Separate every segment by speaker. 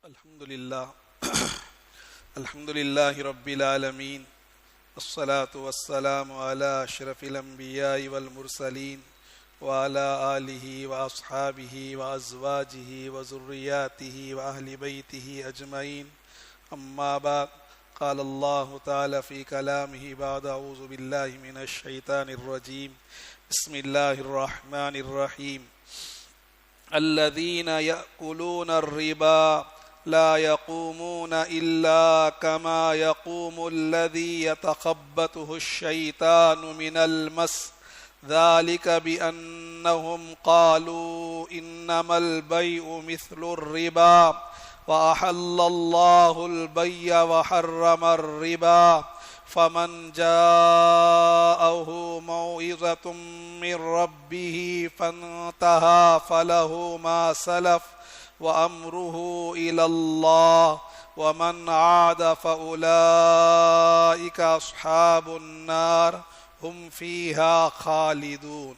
Speaker 1: الحمد لله رب العالمين والصلاة والسلام على أشرف الأنبياء والمرسلين وعلى آله وأصحابه وأزواجه وذرياته وأهل بيته أجمعين أما بعد قال الله تعالى في كلامه بعد أعوذ بالله من الشيطان الرجيم بسم الله الرحمن الرحيم الذين يأكلون الربا لا يقومون إلا كما يقوم الذي يتخبطه الشيطان من المس ذلك بأنهم قالوا إنما البيع مثل الربا وأحل الله البيع وحرم الربا فمن جاءه موعظة من ربه فانتهى فله ما سلف وأمره إلى الله ومن عاد فأولئك أصحاب النار هم فيها خالدون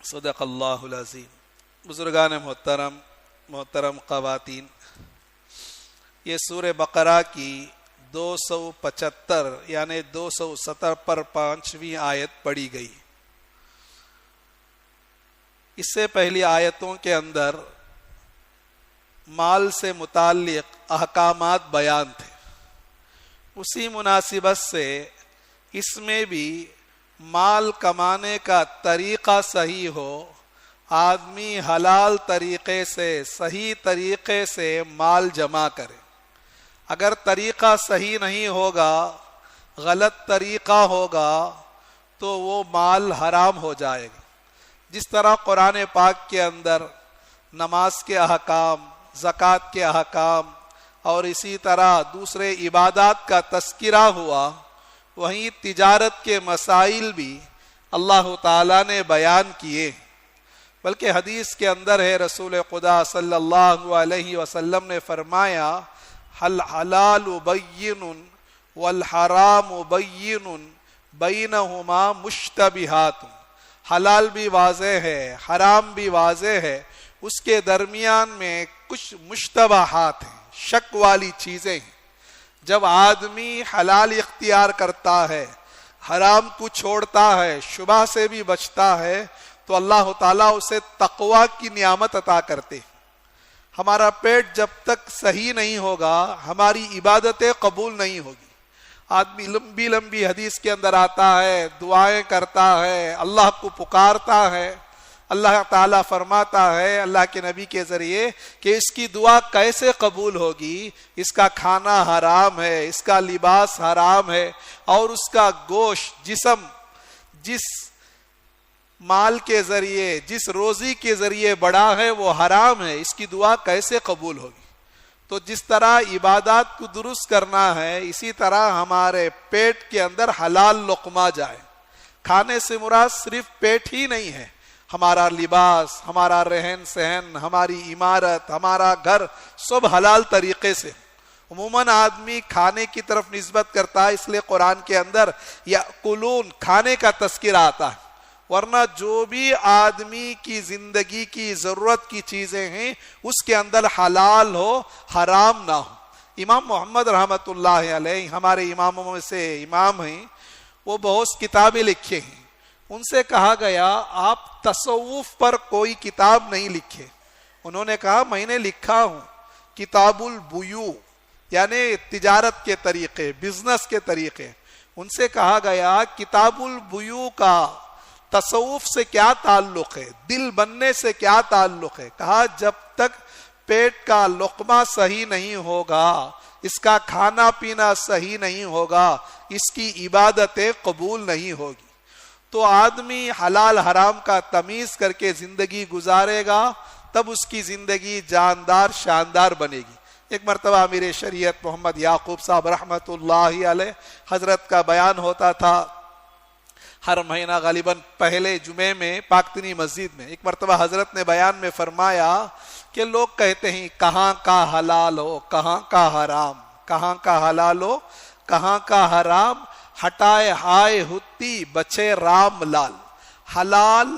Speaker 1: صدق اللہ العظیم۔ بزرگان محترم خواتین، یہ سورہ بقرہ کی 275 یعنی 270 پر 5ویں آیت پڑھی گئی۔ اس سے پہلی آیتوں کے اندر مال سے متعلق احکامات بیان تھے، اسی مناسبت سے اس میں بھی مال کمانے کا طریقہ صحیح ہو، آدمی حلال طریقے سے صحیح طریقے سے مال جمع کرے۔ اگر طریقہ صحیح نہیں ہوگا، غلط طریقہ ہوگا تو وہ مال حرام ہو جائے گا۔ جس طرح قرآن پاک کے اندر نماز کے احکام، زکوٰۃ کے احکام اور اسی طرح دوسرے عبادات کا تذکرہ ہوا، وہیں تجارت کے مسائل بھی اللہ تعالیٰ نے بیان کیے۔ بلکہ حدیث کے اندر ہے، رسول خدا صلی اللہ علیہ وسلم نے فرمایا الحلال بین والحرام بین بینہما مشتبہات، حلال بھی واضح ہے، حرام بھی واضح ہے، اس کے درمیان میں کچھ مشتبہات ہیں، شک والی چیزیں ہیں۔ جب آدمی حلال اختیار کرتا ہے، حرام کو چھوڑتا ہے، شبہ سے بھی بچتا ہے، تو اللہ تعالیٰ اسے تقوی کی نعمت عطا کرتے ہیں۔ ہمارا پیٹ جب تک صحیح نہیں ہوگا، ہماری عبادتیں قبول نہیں ہوگی۔ آدمی لمبی لمبی حدیث کے اندر آتا ہے، دعائیں کرتا ہے، اللہ کو پکارتا ہے، اللہ تعالیٰ فرماتا ہے اللہ کے نبی کے ذریعے کہ اس کی دعا کیسے قبول ہوگی؟ اس کا کھانا حرام ہے، اس کا لباس حرام ہے، اور اس کا گوشت، جسم جس مال کے ذریعے، جس روزی کے ذریعے بڑا ہے وہ حرام ہے، اس کی دعا کیسے قبول ہوگی؟ تو جس طرح عبادات کو درست کرنا ہے، اسی طرح ہمارے پیٹ کے اندر حلال لقمہ جائے۔ کھانے سے مراد صرف پیٹ ہی نہیں ہے، ہمارا لباس، ہمارا رہن سہن، ہماری عمارت، ہمارا گھر سب حلال طریقے سے۔ عموماً آدمی کھانے کی طرف نسبت کرتا ہے، اس لیے قرآن کے اندر یأکلون کھانے کا تذکرہ آتا ہے، ورنہ جو بھی آدمی کی زندگی کی ضرورت کی چیزیں ہیں اس کے اندر حلال ہو، حرام نہ ہو۔ امام محمد رحمۃ اللہ علیہ ہمارے اماموں میں سے امام ہیں، وہ بہت کتابیں لکھے ہیں۔ ان سے کہا گیا آپ تصوف پر کوئی کتاب نہیں لکھے۔ انہوں نے کہا میں نے لکھا ہوں کتاب البیوع، یعنی تجارت کے طریقے، بزنس کے طریقے۔ ان سے کہا گیا کتاب البیوع کا تصوف سے کیا تعلق ہے، دل بننے سے کیا تعلق ہے؟ کہا جب تک پیٹ کا لقمہ صحیح نہیں ہوگا، اس کا کھانا پینا صحیح نہیں ہوگا، اس کی عبادتیں قبول نہیں ہوگی۔ تو آدمی حلال حرام کا تمیز کر کے زندگی گزارے گا، تب اس کی زندگی جاندار شاندار بنے گی۔ ایک مرتبہ امیر شریعت محمد یعقوب صاحب رحمۃ اللہ علیہ حضرت کا بیان ہوتا تھا ہر مہینہ غالباً پہلے جمعے میں پاکتنی مسجد میں۔ ایک مرتبہ حضرت نے بیان میں فرمایا کہ لوگ کہتے ہیں کہاں کا حلال ہو، کہاں کا حرام، کہاں کا حلال ہو، کہاں کا حرام، ہٹائے ہائے ہتی بچے رام لال۔ حلال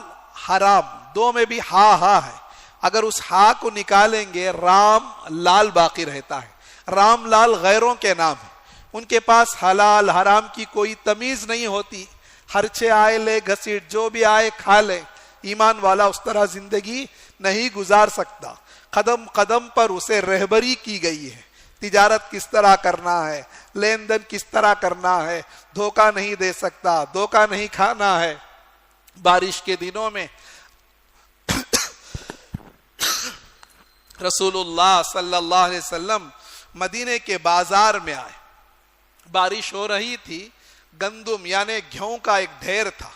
Speaker 1: حرام دو میں بھی ہا ہے، اگر اس ہا کو نکالیں گے رام لال باقی رہتا ہے. رام لال غیروں کے نام ہے, ان کے پاس حلال حرام کی کوئی تمیز نہیں ہوتی, ہرچے آئے لے گھسیٹ, جو بھی آئے کھا لے. ایمان والا اس طرح زندگی نہیں گزار سکتا. قدم قدم پر اسے رہبری کی گئی ہے, تجارت کس طرح کرنا ہے, لین دین کس طرح کرنا ہے, دھوکہ نہیں دے سکتا, دھوکہ نہیں کھانا ہے. بارش کے دنوں میں رسول اللہ صلی اللہ علیہ وسلم مدینے کے بازار میں آئے. بارش ہو رہی تھی, گندم یعنی گیہوں کا ایک ڈھیر تھا,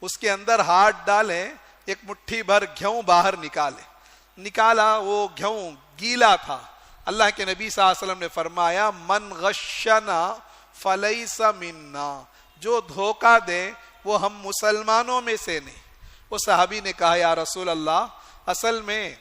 Speaker 1: اس کے اندر ہاتھ ڈالے, ایک مٹھی بھر گیہوں باہر نکالا, وہ گیہوں گیلا تھا. اللہ کے نبی صلی اللہ علیہ وسلم نے فرمایا من غشنا فلیس منا, جو دھوکہ دے وہ ہم مسلمانوں میں سے نہیں. وہ صحابی نے کہا یا رسول اللہ, اصل میں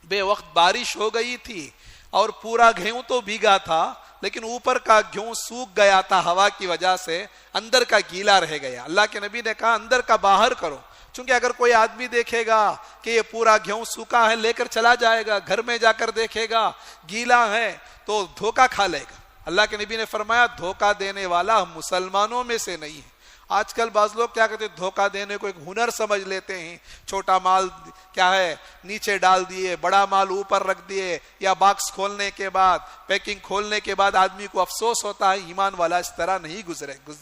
Speaker 1: بے وقت بارش ہو گئی تھی اور پورا گیہوں تو بھیگا تھا, لیکن اوپر کا گیہوں سوکھ گیا تھا ہوا کی وجہ سے, اندر کا گیلا رہ گیا. اللہ کے نبی نے کہا اندر کا باہر کرو, چونکہ اگر کوئی آدمی دیکھے گا کہ یہ پورا گیہوں سوکھا ہے لے کر چلا جائے گا, گھر میں جا کر دیکھے گا گیلا ہے تو دھوکہ کھا لے گا. اللہ کے نبی نے فرمایا دھوکہ دینے والا ہم مسلمانوں میں سے نہیں ہے. آج کل بعض لوگ کیا کہتے ہیں, دھوکہ دینے کو ایک ہنر سمجھ لیتے ہیں. چھوٹا مال کیا ہے نیچے ڈال دیے, بڑا مال اوپر رکھ دیے, یا باکس کھولنے کے بعد پیکنگ کھولنے کے بعد آدمی کو افسوس ہوتا ہے. ایمان والا اس طرح نہیں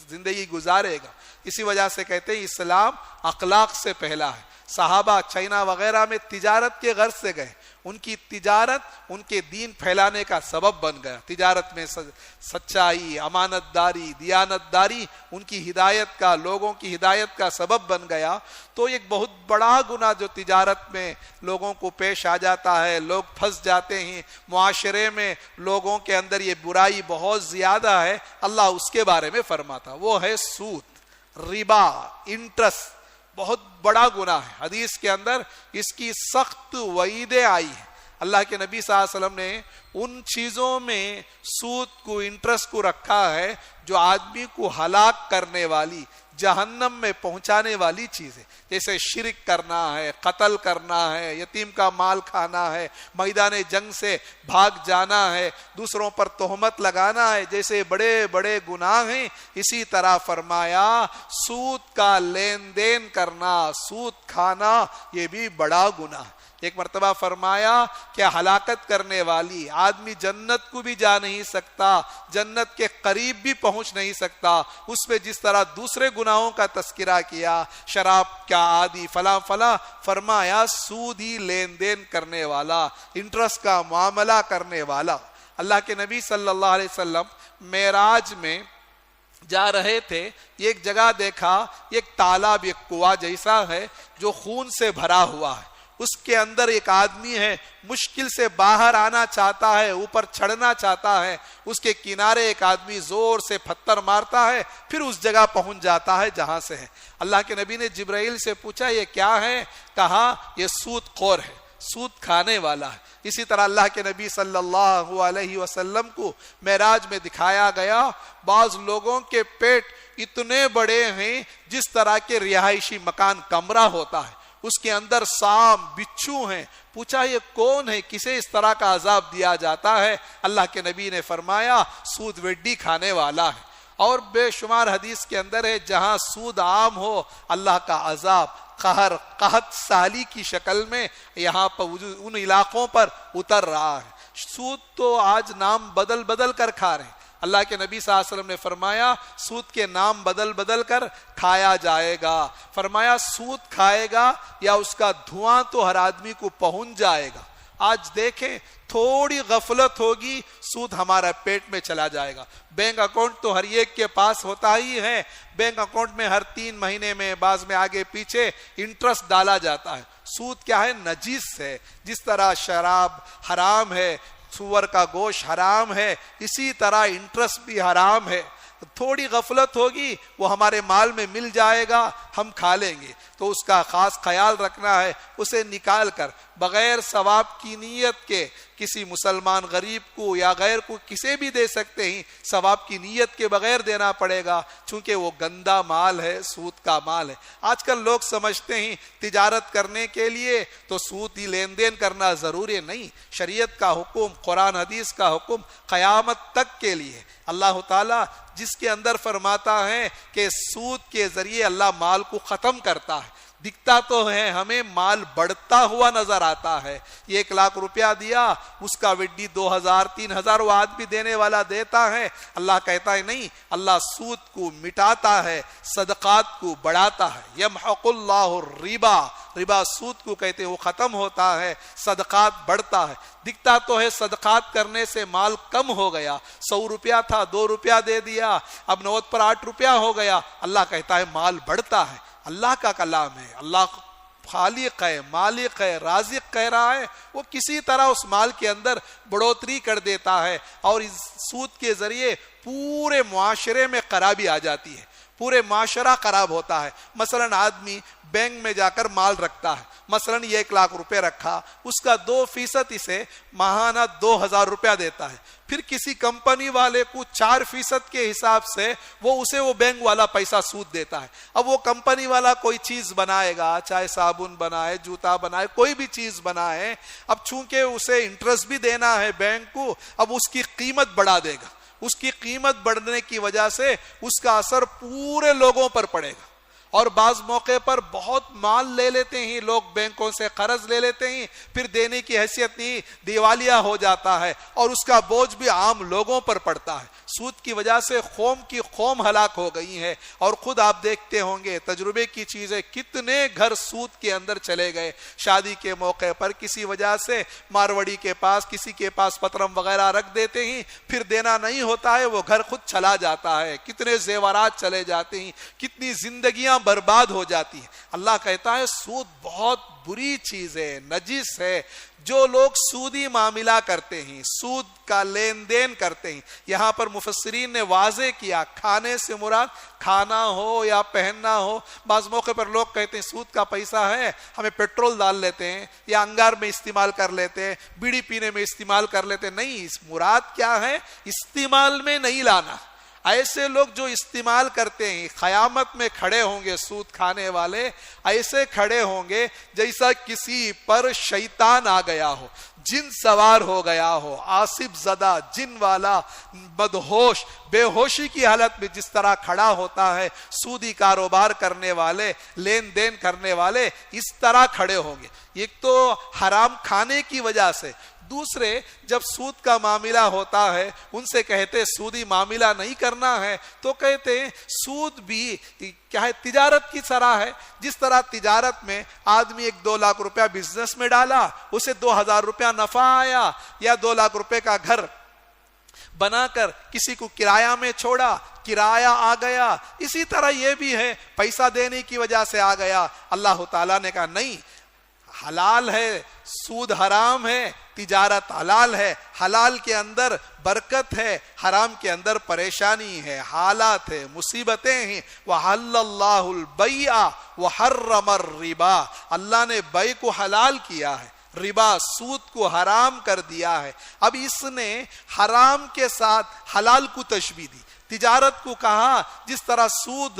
Speaker 1: زندگی گزارے گا. اسی وجہ سے کہتے ہیں اسلام اخلاق سے پہلا ہے. صحابہ چائنا وغیرہ میں تجارت کے غرض سے گئے, ان کی تجارت ان کے دین پھیلانے کا سبب بن گیا. تجارت میں سچائی, امانت داری, دیانت داری ان کی ہدایت کا, لوگوں کی ہدایت کا سبب بن گیا. تو ایک بہت بڑا گناہ جو تجارت میں لوگوں کو پیش آ جاتا ہے, لوگ پھنس جاتے ہیں معاشرے میں, لوگوں کے اندر یہ برائی بہت زیادہ ہے. اللہ اس کے بارے میں فرماتا, وہ ہے سود, ربا, انٹرسٹ, بہت بڑا گناہ ہے. حدیث کے اندر اس کی سخت وعیدیں آئی ہیں. اللہ کے نبی صلی اللہ علیہ وسلم نے ان چیزوں میں سود کو, انٹرسٹ کو رکھا ہے جو آدمی کو ہلاک کرنے والی, جہنم میں پہنچانے والی چیزیں, جیسے شرک کرنا ہے, قتل کرنا ہے, یتیم کا مال کھانا ہے, میدان جنگ سے بھاگ جانا ہے, دوسروں پر تہمت لگانا ہے, جیسے بڑے بڑے گناہ ہیں. اسی طرح فرمایا سود کا لین دین کرنا, سود کھانا, یہ بھی بڑا گناہ ہے. ایک مرتبہ فرمایا کہ ہلاکت کرنے والی, آدمی جنت کو بھی جا نہیں سکتا, جنت کے قریب بھی پہنچ نہیں سکتا, اس میں جس طرح دوسرے گناہوں کا تذکرہ کیا, شراب کا عادی, فلاں فلاں, فرمایا سودی لین دین کرنے والا, انٹرسٹ کا معاملہ کرنے والا. اللہ کے نبی صلی اللہ علیہ وسلم معراج میں جا رہے تھے, ایک جگہ دیکھا, ایک تالاب, ایک کنواں جیسا ہے جو خون سے بھرا ہوا ہے. اس کے اندر ایک آدمی ہے, مشکل سے باہر آنا چاہتا ہے, اوپر چڑھنا چاہتا ہے, اس کے کنارے ایک آدمی زور سے پتھر مارتا ہے, پھر اس جگہ پہنچ جاتا ہے جہاں سے ہے. اللہ کے نبی نے جبرائیل سے پوچھا یہ کیا ہے؟ کہا یہ سود خور ہے, سود کھانے والا ہے. اسی طرح اللہ کے نبی صلی اللہ علیہ وسلم کو معراج میں دکھایا گیا, بعض لوگوں کے پیٹ اتنے بڑے ہیں جس طرح کے رہائشی مکان کمرہ ہوتا ہے, اس کے اندر سام بچھو ہیں. پوچھا یہ کون ہے, کسے اس طرح کا عذاب دیا جاتا ہے؟ اللہ کے نبی نے فرمایا سود وڈی کھانے والا ہے. اور بے شمار حدیث کے اندر ہے جہاں سود عام ہو اللہ کا عذاب قہر, قحط سالی کی شکل میں یہاں پر ان علاقوں پر اتر رہا ہے. سود تو آج نام بدل بدل کر کھا رہے ہیں. اللہ کے نبی صلی اللہ علیہ وسلم نے فرمایا سود کے نام بدل بدل کر کھایا جائے گا. فرمایا سود کھائے گا یا اس کا دھواں تو ہر آدمی کو پہنچ جائے گا. آج دیکھیں تھوڑی غفلت ہوگی سود ہمارا پیٹ میں چلا جائے گا. بینک اکاؤنٹ تو ہر ایک کے پاس ہوتا ہی ہے, بینک اکاؤنٹ میں ہر 3 مہینے میں بعض میں آگے پیچھے انٹرسٹ ڈالا جاتا ہے. سود کیا ہے؟ نجس ہے. جس طرح شراب حرام ہے, سور کا گوشت حرام ہے, اسی طرح انٹرسٹ بھی حرام ہے. تھوڑی غفلت ہوگی وہ ہمارے مال میں مل جائے گا, ہم کھا لیں گے. تو اس کا خاص خیال رکھنا ہے، اسے نکال کر بغیر ثواب کی نیت کے کسی مسلمان غریب کو یا غیر کو کسے بھی دے سکتے ہیں، ثواب کی نیت کے بغیر دینا پڑے گا، چونکہ وہ گندا مال ہے، سود کا مال ہے۔ آج کل لوگ سمجھتے ہیں تجارت کرنے کے لیے تو سود ہی لین دین کرنا ضروری نہیں، شریعت کا حکم، قرآن حدیث کا حکم قیامت تک کے لیے۔ اللہ تعالیٰ جس کے اندر فرماتا ہے کہ سود کے ذریعے اللہ مال کو ختم کرتا ہے، دکھتا تو ہے ہمیں مال بڑھتا ہوا نظر آتا ہے، 1,00,000 روپیہ دیا، اس کا وڈی 2,000 3,000 وہ آدمی دینے والا دیتا ہے۔ اللہ کہتا ہے نہیں، اللہ سود کو مٹاتا ہے، صدقات کو بڑھاتا ہے۔ یمحق اللہ الربا، ربا سود کو کہتے ہیں، وہ ختم ہوتا ہے، صدقات بڑھتا ہے۔ دکھتا تو ہے صدقات کرنے سے مال کم ہو گیا، 100 روپیہ تھا 2 روپیہ دے دیا، اب نوٹ پر 8 روپیہ ہو گیا، اللہ کہتا ہے مال بڑھتا ہے۔ اللہ کا کلام ہے، اللہ خالق ہے، مالک ہے، رازق کہہ رہا ہے، وہ کسی طرح اس مال کے اندر بڑھوتری کر دیتا ہے، اور اس سود کے ذریعے پورے معاشرے میں خرابی آ جاتی ہے، پورے معاشرہ خراب ہوتا ہے۔ مثلا آدمی بینک میں جا کر مال رکھتا ہے، مثلا 1,00,000 روپے رکھا، اس کا 2% اسے ماہانہ 2,000 روپیہ دیتا ہے، پھر کسی کمپنی والے کو 4% کے حساب سے وہ بینک والا پیسہ سود دیتا ہے۔ اب وہ کمپنی والا کوئی چیز بنائے گا، چاہے صابن بنائے، جوتا بنائے، کوئی بھی چیز بنائے، اب چونکہ اسے انٹرسٹ بھی دینا ہے بینک کو، اب اس کی قیمت بڑھا دے گا۔ اس کی قیمت بڑھنے کی وجہ سے اس کا اثر پورے لوگوں پر پڑے گا، اور بعض موقع پر بہت مال لے لیتے ہیں لوگ، بینکوں سے قرض لے لیتے ہیں، پھر دینے کی حیثیت نہیں، دیوالیہ ہو جاتا ہے، اور اس کا بوجھ بھی عام لوگوں پر پڑتا ہے۔ سود کی وجہ سے قوم کی قوم ہلاک ہو گئی ہے، اور خود آپ دیکھتے ہوں گے تجربے کی چیزیں، کتنے گھر سود کے اندر چلے گئے۔ شادی کے موقع پر کسی وجہ سے ماروڑی کے پاس، کسی کے پاس پترم وغیرہ رکھ دیتے ہیں، پھر دینا نہیں ہوتا ہے، وہ گھر خود چلا جاتا ہے، کتنے زیورات چلے جاتے ہیں، کتنی زندگیاں برباد ہو جاتی ہیں۔ اللہ کہتا ہے سود بہت بری چیز ہے، نجس ہے۔ جو لوگ سودی معاملہ کرتے ہیں، سود کا لین دین کرتے ہیں، یہاں پر مفسرین نے واضح کیا، کھانے سے مراد کھانا ہو یا پہننا ہو۔ بعض موقع پر لوگ کہتے ہیں سود کا پیسہ ہے، ہمیں پیٹرول ڈال لیتے ہیں یا انگار میں استعمال کر لیتے ہیں، بیڑی پینے میں استعمال کر لیتے ہیں۔ نہیں، اس مراد کیا ہے؟ استعمال میں نہیں لانا۔ ایسے لوگ جو استعمال کرتے ہیں قیامت میں کھڑے ہوں گے، سود کھانے والے ایسے کھڑے ہوں گے جیسا کسی پر شیطان آ گیا ہو، جن سوار ہو گیا ہو، آصف زدہ جن والا بدہوش، بے ہوشی کی حالت میں جس طرح کھڑا ہوتا ہے، سودی کاروبار کرنے والے، لین دین کرنے والے اس طرح کھڑے ہوں گے۔ ایک تو حرام کھانے کی وجہ سے، دوسرے جب سود کا معاملہ ہوتا ہے ان سے کہتے سودی معاملہ نہیں کرنا ہے، تو کہتے ہیں سود بھی کیا ہے؟ تجارت کی طرح ہے۔ جس طرح تجارت میں آدمی 1-2 لاکھ روپیہ بزنس میں ڈالا، اسے 2,000 روپیہ نفع آیا، یا 2 لاکھ روپے کا گھر بنا کر کسی کو کرایہ میں چھوڑا، کرایہ آ گیا، اسی طرح یہ بھی ہے، پیسہ دینے کی وجہ سے آ گیا۔ اللہ تعالیٰ نے کہا نہیں، حلال ہے، سود حرام ہے، تجارت حلال ہے۔ حلال کے اندر برکت ہے، حرام کے اندر پریشانی ہے، حالات ہے، مصیبتیں ہیں۔ وَحَلَّ اللَّهُ الْبَيْعَ وَحَرَّمَ الرِّبَا، اللہ نے بیع کو حلال کیا ہے، ربا سود کو حرام کر دیا ہے۔ اب اس نے حرام کے ساتھ حلال کو تشبیہ دی، تجارت کو کہا جس طرح سود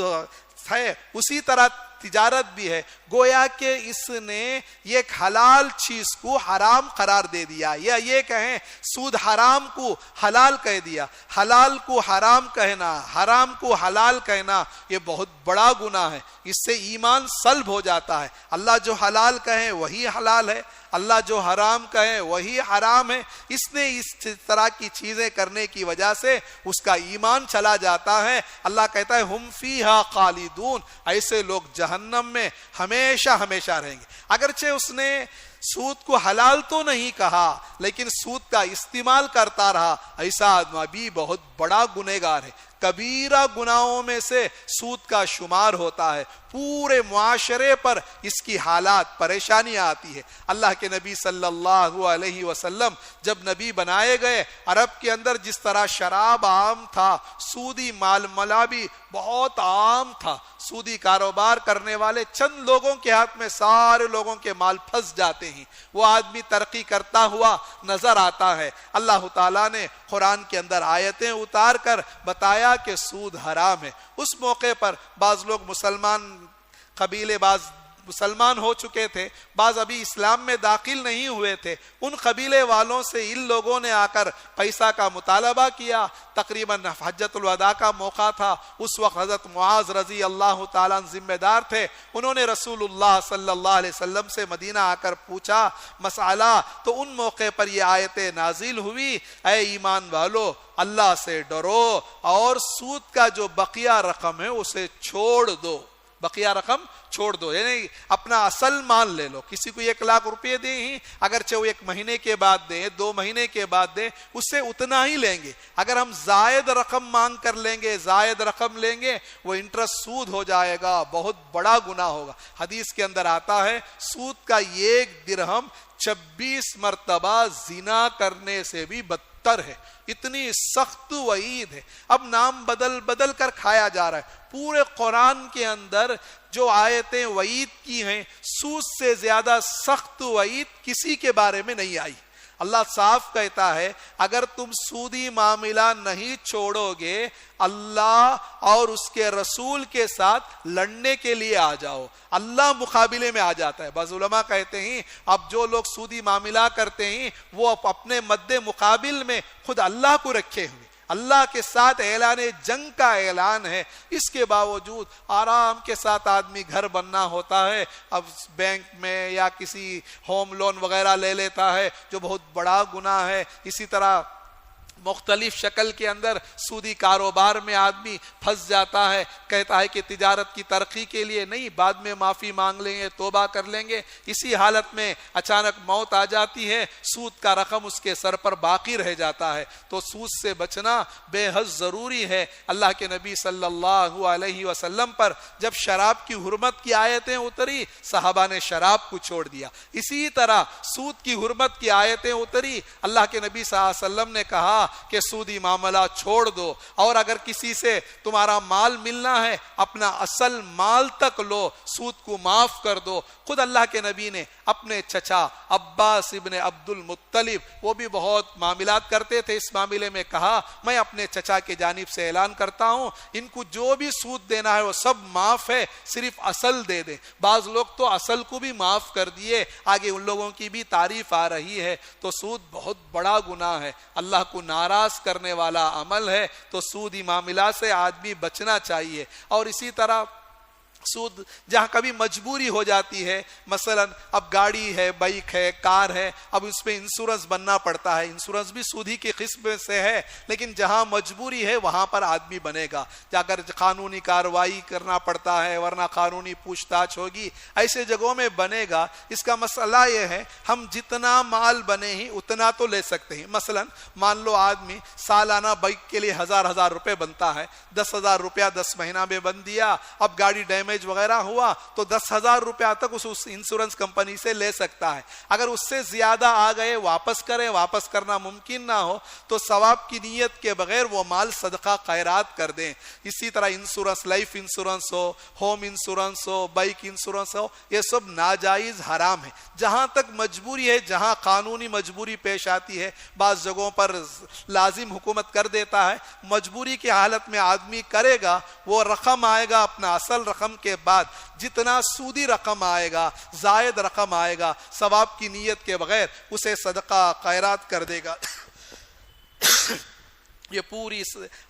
Speaker 1: ہے اسی طرح تجارت بھی ہے، گویا کہ اس نے ایک حلال چیز کو حرام قرار دے دیا، یا یہ کہیں سود حرام کو حلال کہہ دیا۔ حلال کو حرام کہنا، حرام کو حلال کہنا یہ بہت بڑا گناہ ہے، اس سے ایمان سلب ہو جاتا ہے۔ اللہ جو حلال کہے وہی حلال ہے، اللہ جو حرام کہے وہی حرام ہے۔ اس نے اس طرح کی چیزیں کرنے کی وجہ سے اس کا ایمان چلا جاتا ہے۔ اللہ کہتا ہے ہم فیہا خالدون، ایسے لوگ جہنم میں ہمیشہ ہمیشہ رہیں گے۔ اگرچہ اس نے سود کو حلال تو نہیں کہا، لیکن سود کا استعمال کرتا رہا، ایسا آدمی بھی بہت بڑا گنہگار ہے۔ کبیرہ گناہوں میں سے سود کا شمار ہوتا ہے۔ پورے معاشرے پر اس کی حالات پریشانیاں آتی ہے۔ اللہ کے نبی صلی اللہ علیہ وسلم جب نبی بنائے گئے، عرب کے اندر جس طرح شراب عام تھا، سودی مال ملا بھی بہت عام تھا، سودی کاروبار کرنے والے چند لوگوں کے ہاتھ میں سارے لوگوں کے مال پھنس جاتے ہیں، وہ آدمی ترقی کرتا ہوا نظر آتا ہے۔ اللہ تعالیٰ نے قرآن کے اندر آیتیں اتار کر بتایا کہ سود حرام ہے۔ اس موقع پر بعض لوگ قبیلے بعض مسلمان ہو چکے تھے، بعض ابھی اسلام میں داخل نہیں ہوئے تھے، ان قبیلے والوں سے ان لوگوں نے آ کر پیسہ کا مطالبہ کیا۔ تقریباً حجۃ الوداع کا موقع تھا، اس وقت حضرت معاذ رضی اللہ تعالیٰ ذمہ دار تھے، انہوں نے رسول اللہ صلی اللہ علیہ وسلم سے مدینہ آ کر پوچھا مسئلہ، تو ان موقع پر یہ آیتیں نازل ہوئی، اے ایمان والو اللہ سے ڈرو اور سود کا جو بقیہ رقم ہے اسے چھوڑ دو، بقیہ رقم چھوڑ دو، یعنی اپنا اصل مال لے لو۔ کسی کو 1,00,000 روپے دیں ہی، اگرچہ وہ 1 مہینے کے بعد دیں، 2 مہینے کے بعد دیں، اس سے اتنا ہی لیں گے۔ اگر ہم زائد رقم مانگ کر لیں گے، زائد رقم لیں گے، وہ انٹرسٹ سود ہو جائے گا، بہت بڑا گناہ ہوگا۔ حدیث کے اندر آتا ہے سود کا 1 درہم 26 مرتبہ زنا کرنے سے بھی بدتر ہے، اتنی سخت وعید ہے۔ اب نام بدل بدل کر کھایا جا رہا ہے۔ پورے قرآن کے اندر جو آیتیں وعید کی ہیں، سود سے زیادہ سخت وعید کسی کے بارے میں نہیں آئی۔ اللہ صاف کہتا ہے اگر تم سودی معاملہ نہیں چھوڑو گے، اللہ اور اس کے رسول کے ساتھ لڑنے کے لیے آ جاؤ، اللہ مقابلے میں آ جاتا ہے۔ بعض علماء کہتے ہیں اب جو لوگ سودی معاملہ کرتے ہیں وہ اپنے مد مقابل میں خود اللہ کو رکھے ہوئے، اللہ کے ساتھ اعلان جنگ کا اعلان ہے۔ اس کے باوجود آرام کے ساتھ آدمی گھر بننا ہوتا ہے، اب بینک میں یا کسی ہوم لون وغیرہ لے لیتا ہے جو بہت بڑا گناہ ہے۔ اسی طرح مختلف شکل کے اندر سودی کاروبار میں آدمی پھنس جاتا ہے، کہتا ہے کہ تجارت کی ترقی کے لیے نہیں، بعد میں معافی مانگ لیں گے، توبہ کر لیں گے۔ اسی حالت میں اچانک موت آ جاتی ہے، سود کا رقم اس کے سر پر باقی رہ جاتا ہے۔ تو سود سے بچنا بے حد ضروری ہے۔ اللہ کے نبی صلی اللہ علیہ وسلم پر جب شراب کی حرمت کی آیتیں اتری، صحابہ نے شراب کو چھوڑ دیا۔ اسی طرح سود کی حرمت کی آیتیں اتری، اللہ کے نبی صلی اللہ علیہ وسلم نے کہا کہ سودی معاملہ چھوڑ دو، اور اگر کسی سے تمہارا مال ملنا ہے اپنا اصل مال تک لو، سود کو معاف کر دو۔ خود اللہ کے نبی نے اپنے چچا عباس ابن عبد المطلب، وہ بھی بہت معاملات کرتے تھے، اس معاملے میں کہا میں اپنے چچا کی جانب سے اعلان کرتا ہوں ان کو جو بھی سود دینا ہے وہ سب معاف ہے، صرف اصل دے دیں۔ بعض لوگ تو اصل کو بھی معاف کر دیے، آگے ان لوگوں کی بھی تعریف آ رہی ہے۔ تو سود بہت بڑا گناہ ہے، اللہ کو ناراض کرنے والا عمل ہے، تو سودی معاملات سے آدمی بچنا چاہیے۔ اور اسی طرح سود جہاں کبھی مجبوری ہو جاتی ہے، مثلا اب گاڑی ہے، بائک ہے، کار ہے، اب اس پہ انشورنس بننا پڑتا ہے، انشورنس بھی سودی کی قسم سے ہے، لیکن جہاں مجبوری ہے وہاں پر آدمی بنے گا، جا کر قانونی کارروائی کرنا پڑتا ہے ورنہ قانونی پوچھ تاچھ ہوگی، ایسے جگہوں میں بنے گا۔ اس کا مسئلہ یہ ہے ہم جتنا مال بنے ہی اتنا تو لے سکتے ہیں۔ مثلا مان لو آدمی سالانہ بائک کے لیے 1000 روپے بنتا ہے، 10,000 روپیہ 10 مہینہ میں بن دیا، اب گاڑی ڈیمیج وغیرہ ہوا تو 10,000 روپیہ تک اس انشورنس کمپنی سے لے سکتا ہے۔ اگر اس سے زیادہ آ گئے واپس کریں، واپس کرنا ممکن نہ ہو تو ثواب کی نیت کے بغیر وہ مال صدقہ خیرات کر دیں۔ اسی طرح انشورنس، لائف انشورنس ہو، ہوم انشورنس ہو، بائک انشورنس ہو، یہ سب ناجائز حرام ہے۔ جہاں تک مجبوری ہے، جہاں قانونی مجبوری پیش آتی ہے، بعض جگہوں پر لازم حکومت کر دیتا ہے، مجبوری کی حالت میں آدمی کرے گا، وہ رقم آئے گا اپنا اصل رقم کے بعد جتنا سودی رقم آئے گا، زائد رقم آئے گا، ثواب کی نیت کے بغیر اسے صدقہ خیرات کر دے گا۔ یہ پوری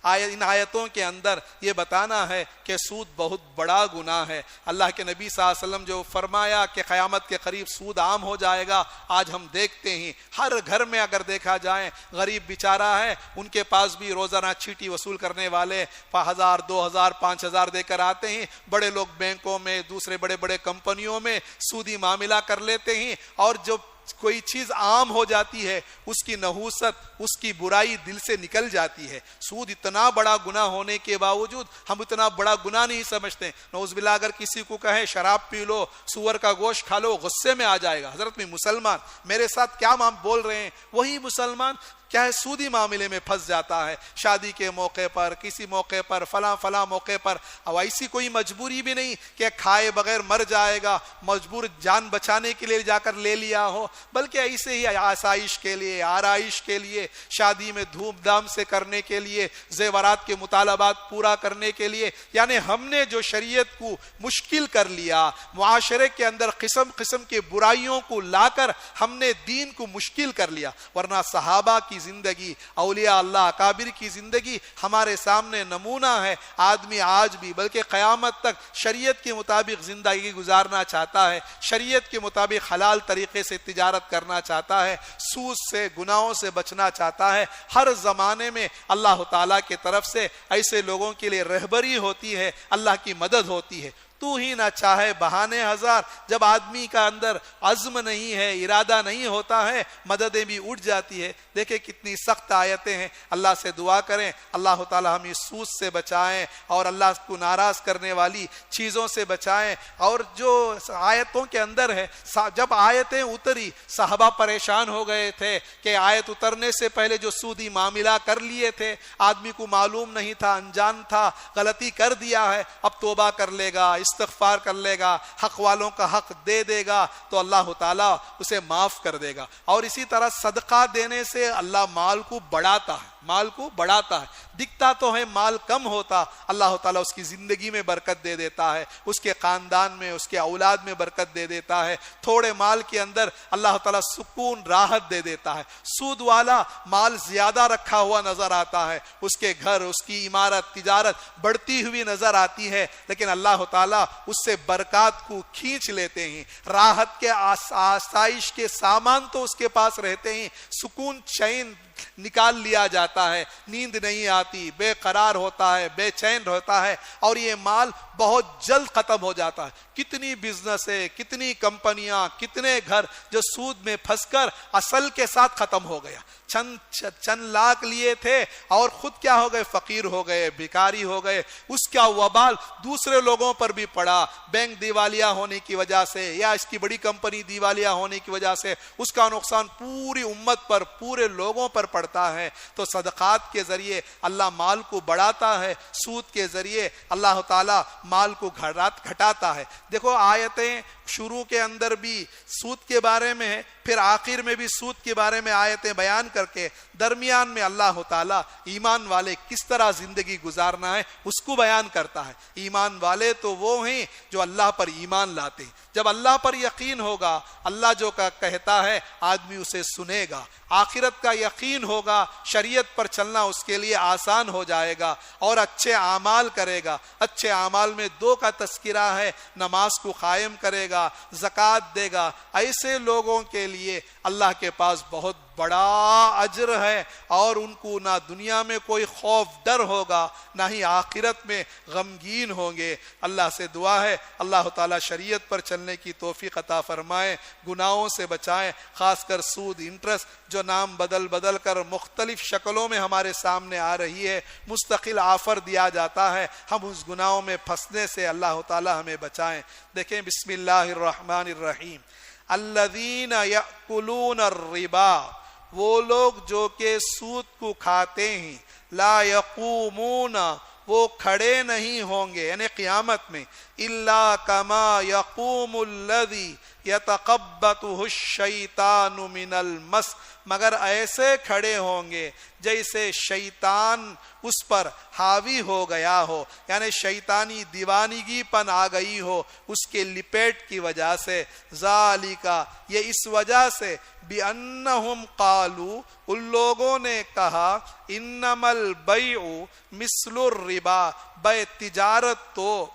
Speaker 1: ان آیتوں کے اندر یہ بتانا ہے کہ سود بہت بڑا گناہ ہے۔ اللہ کے نبی صلی اللہ علیہ وسلم جو فرمایا کہ قیامت کے قریب سود عام ہو جائے گا، آج ہم دیکھتے ہیں ہر گھر میں اگر دیکھا جائے غریب بیچارہ ہے، ان کے پاس بھی روزانہ چیٹی وصول کرنے والے 1000 2000 5000 دے کر آتے ہیں۔ بڑے لوگ بینکوں میں، دوسرے بڑے بڑے کمپنیوں میں سودی معاملہ کر لیتے ہیں، اور جو کوئی چیز عام ہو جاتی ہے اس کی نحوست، اس کی برائی دل سے نکل جاتی ہے۔ سود اتنا بڑا گناہ ہونے کے باوجود ہم اتنا بڑا گناہ نہیں سمجھتے۔ نعوذ باللہ اگر کسی کو کہے شراب پی لو، سور کا گوشت کھا لو، غصے میں آ جائے گا، حضرت میں مسلمان میرے ساتھ کیا بول رہے ہیں؟ وہی مسلمان کیا ہے سودی معاملے میں پھنس جاتا ہے، شادی کے موقع پر، کسی موقع پر، فلاں موقع پر۔ اب ایسی کوئی مجبوری بھی نہیں کہ کھائے بغیر مر جائے گا، مجبور جان بچانے کے لیے جا کر لے لیا ہو، بلکہ ایسے ہی آسائش کے لیے، آرائش کے لیے، شادی میں دھوم دھام سے کرنے کے لیے، زیورات کے مطالبات پورا کرنے کے لیے۔ یعنی ہم نے جو شریعت کو مشکل کر لیا، معاشرے کے اندر قسم قسم کے برائیوں کو لا کر ہم نے دین کو مشکل کر لیا۔ ورنہ صحابہ کی زندگی، اولیاء اللہ اکابر کی زندگی ہمارے سامنے نمونہ ہے۔ آدمی آج بھی بلکہ قیامت تک شریعت کے مطابق زندگی گزارنا چاہتا ہے، شریعت کے مطابق حلال طریقے سے تجارت کرنا چاہتا ہے، سود سے، گناہوں سے بچنا چاہتا ہے۔ ہر زمانے میں اللہ تعالیٰ کی طرف سے ایسے لوگوں کے لیے رہبری ہوتی ہے، اللہ کی مدد ہوتی ہے۔ تو ہی نہ چاہے بہانے ہزار، جب آدمی کا اندر عزم نہیں ہے، ارادہ نہیں ہوتا ہے، مددیں بھی اٹھ جاتی ہے۔ دیکھیں کتنی سخت آیتیں ہیں۔ اللہ سے دعا کریں اللہ تعالی ہمیں سود سے بچائیں اور اللہ کو ناراض کرنے والی چیزوں سے بچائیں۔ اور جو آیتوں کے اندر ہے، جب آیتیں اتری صحابہ پریشان ہو گئے تھے کہ آیت اترنے سے پہلے جو سودی معاملہ کر لیے تھے، آدمی کو معلوم نہیں تھا، انجان تھا، غلطی کر دیا ہے، اب توبہ کر لے گا، استغفار کر لے گا، حق والوں کا حق دے دے گا تو اللہ تعالیٰ اسے معاف کر دے گا۔ اور اسی طرح صدقہ دینے سے اللہ مال کو بڑھاتا ہے، مال کو بڑھاتا ہے۔ دکھتا تو ہے مال کم ہوتا، اللہ تعالیٰ اس کی زندگی میں برکت دے دیتا ہے، اس کے خاندان میں، اس کے اولاد میں برکت دے دیتا ہے۔ تھوڑے مال کے اندر اللہ تعالیٰ سکون، راحت دے دیتا ہے۔ سود والا مال زیادہ رکھا ہوا نظر آتا ہے، اس کے گھر، اس کی عمارت، تجارت بڑھتی ہوئی نظر آتی ہے، لیکن اللہ تعالیٰ اس سے برکات کو کھینچ لیتے ہیں۔ راحت کے آسائش کے سامان تو اس کے پاس رہتے ہیں، سکون چین نکال لیا جاتا ہے، نیند نہیں آتی، بے قرار ہوتا ہے، بے چین ہوتا ہے، اور یہ مال بہت جلد ختم ہو جاتا ہے۔ کتنی بزنس ہے، کتنی کمپنیاں، کتنے گھر جو سود میں پھنس کر اصل کے ساتھ ختم ہو گیا۔ چند لاکھ لیے تھے اور خود کیا ہو گئے؟ فقیر ہو گئے، بھکاری ہو گئے۔ اس کا وبال دوسرے لوگوں پر بھی پڑا، بینک دیوالیہ ہونے کی وجہ سے یا اس کی بڑی کمپنی دیوالیہ ہونے کی وجہ سے اس کا نقصان پوری امت پر، پورے لوگوں پر پڑتا ہے۔ تو صدقات کے ذریعے اللہ مال کو بڑھاتا ہے، سود کے ذریعے اللہ تعالیٰ مال کو گھٹاتا ہے۔ دیکھو آیتیں شروع کے اندر بھی سود کے بارے میں ہے، پھر آخر میں بھی سود کے بارے میں آیتیں بیان کر کے درمیان میں اللہ تعالیٰ ایمان والے کس طرح زندگی گزارنا ہے اس کو بیان کرتا ہے۔ ایمان والے تو وہ ہیں جو اللہ پر ایمان لاتے ہیں۔ جب اللہ پر یقین ہوگا، اللہ جو کہتا ہے آدمی اسے سنے گا، آخرت کا یقین ہوگا، شریعت پر چلنا اس کے لیے آسان ہو جائے گا اور اچھے اعمال کرے گا۔ اچھے اعمال میں دو کا تذکرہ ہے، نماز کو قائم کرے گا، زکوٰۃ دے گا۔ ایسے لوگوں کے لیے اللہ کے پاس بہت بڑا اجر ہے، اور ان کو نہ دنیا میں کوئی خوف ڈر ہوگا، نہ ہی آخرت میں غمگین ہوں گے۔ اللہ سے دعا ہے اللہ تعالیٰ شریعت پر چلنے کی توفیق عطا فرمائے، گناہوں سے بچائیں، خاص کر سود، انٹرسٹ جو نام بدل کر مختلف شکلوں میں ہمارے سامنے آ رہی ہے، مستقل آفر دیا جاتا ہے، ہم اس گناہوں میں پھنسنے سے اللہ تعالیٰ ہمیں بچائیں۔ دیکھیں بسم اللہ الرحمن الرحیم، الذین یأکلون الربا، وہ لوگ جو کہ سود کو کھاتے ہیں، لا یقومون، وہ کھڑے نہیں ہوں گے یعنی قیامت میں، الا کما یقوم الذی یتقبطہ الشیطان من المس، مگر ایسے کھڑے ہوں گے جیسے شیطان اس پر حاوی ہو گیا ہو، یعنی شیطانی دیوانگی پن آ گئی ہو اس کے لپیٹ کی وجہ سے۔ ذالکا، یہ اس وجہ سے، بِأَنَّهُمْ قَالُوا، ان لوگوں نے کہا، انما البیع مثل الربا، بے تجارت تو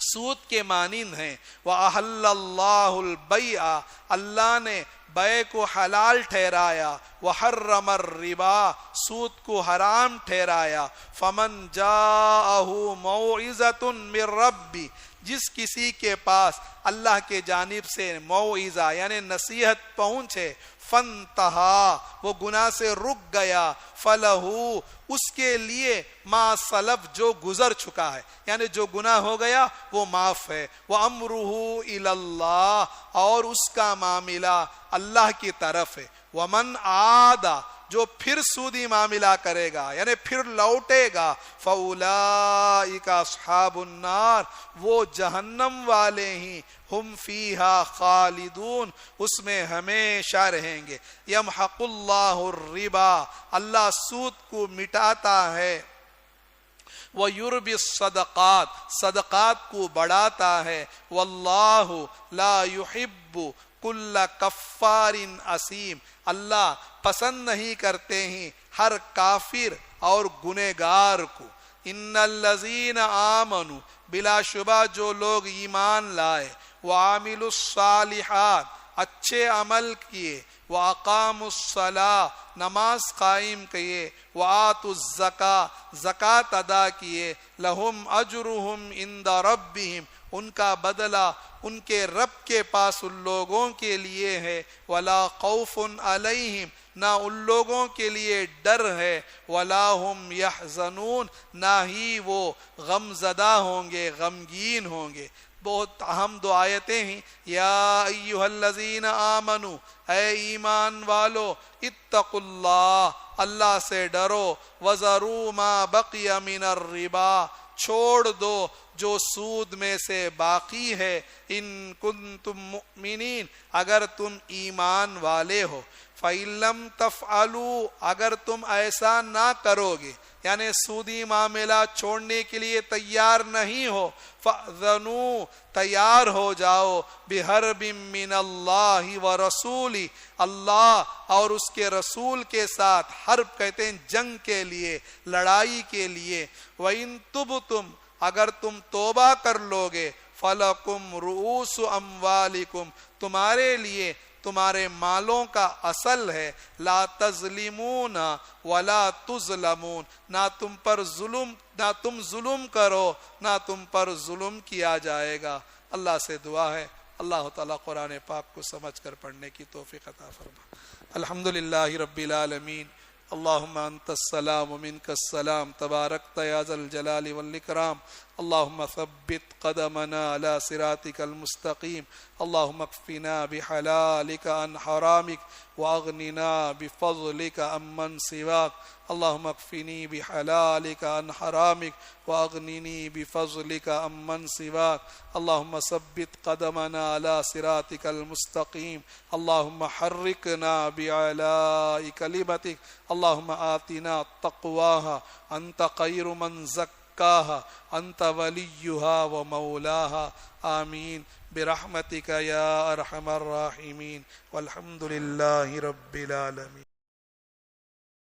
Speaker 1: سود کے مانند ہیں، وَأَحَلَّ اللَّهُ الْبَيْعَ، اللہ نے بیع کو حلال ٹھہرایا، وحرم الربا، سود کو حرام ٹھہرایا۔ فمن جاءہ موعظۃ من ربی، جس کسی کے پاس اللہ کے جانب سے موعظہ یعنی نصیحت پہنچے، فانتہا وہ گناہ سے رک گیا، فلہو اس کے لیے ما سلف جو گزر چکا ہے، یعنی جو گناہ ہو گیا وہ معاف ہے، وَأَمْرُهُ إِلَى اللَّهِ اور اس کا معاملہ اللہ کی طرف ہے، وَمَنْ عَادَ جو پھر سودی معاملہ کرے گا یعنی پھر لوٹے گا، فَأُولَئِكَ أَصْحَابُ النَّارِ وہ جہنم والے ہی، ہم فیہا خالدون اس میں ہمیشہ رہیں گے، یمحق اللہ الربا اللہ سود کو مٹاتا ہے، وَيُرْبِي الصَّدَقَاتِ صدقات کو بڑھاتا ہے، وَاللَّهُ لَا يُحِبُّ كُلَّ كَفَّارٍ أَثِيمٍ اللہ پسند نہیں کرتے ہیں ہر کافر اور گنہگار کو، ان الذین آمنوا بلا شبہ جو لوگ ایمان لائے، وعاملوا الصالحات اچھے عمل کیے، واقاموا الصلاۃ نماز قائم کیے، وآتوا الزکاۃ زکوٰۃ ادا کیے، لہم اجرہم عند ربہم ان کا بدلہ ان کے رب کے پاس ان لوگوں کے لیے ہے، ولا خوف علیہم نہ ان لوگوں کے لیے ڈر ہے، ولا هم یحزنون نہ ہی وہ غم زدہ ہوں گے غمگین ہوں گے۔ بہت اہم دو آیتیں ہیں، یا ایہا الذین آمنو اے ایمان والو، اتقوا اللہ اللہ سے ڈرو، وذروا ما بقی من الربا چھوڑ دو جو سود میں سے باقی ہے، ان کنتم مؤمنین اگر تم ایمان والے ہو، فَإِن لَمْ تَفْعَلُوا اگر تم ایسا نہ کرو گے یعنی سودی معاملہ چھوڑنے کے لیے تیار نہیں ہو، فَأْذَنُوا تیار ہو جاؤ، بِحَرْبٍ مِّنَ اللَّهِ وَرَسُولِهِ اللہ اور اس کے رسول کے ساتھ، حرب کہتے ہیں جنگ کے لیے لڑائی کے لیے، وَإِن تُبْتُمْ اگر تم توبہ کر لوگے، فَلَكُمْ رُؤُوسُ أَمْوَالِكُمْ تمہارے لیے تمہارے مالوں کا اصل ہے، لا تظلمون ولا تظلمون نہ تم ظلم کرو نہ تم پر ظلم کیا جائے گا۔ اللہ سے دعا ہے اللہ تعالیٰ قرآن پاک کو سمجھ کر پڑھنے کی توفیق عطا فرما۔ الحمدللہ رب العالمین، اللہم انت السلام ومنک السلام، تبارکت یا ذا الجلال والاکرام، اللہم ثبت قدمنا علی صراطک المستقیم، اللہم اکفنا بحلالک عن حرامک واغننا بفضلک عمن سواک، اللہم اکفنی بحلالک عن حرامک واغننی بفضلک عمن سواک، اللہم ثبت قدمنا علی صراطک المستقیم، اللہم حرکنا بعلاء کلمتک، اللہم آتنا تقواہا انت خیر من زکاہا انت ولیہا ومولاہا، آمین برحمتک یا ارحم الراحمین، والحمد للہ رب العالمین۔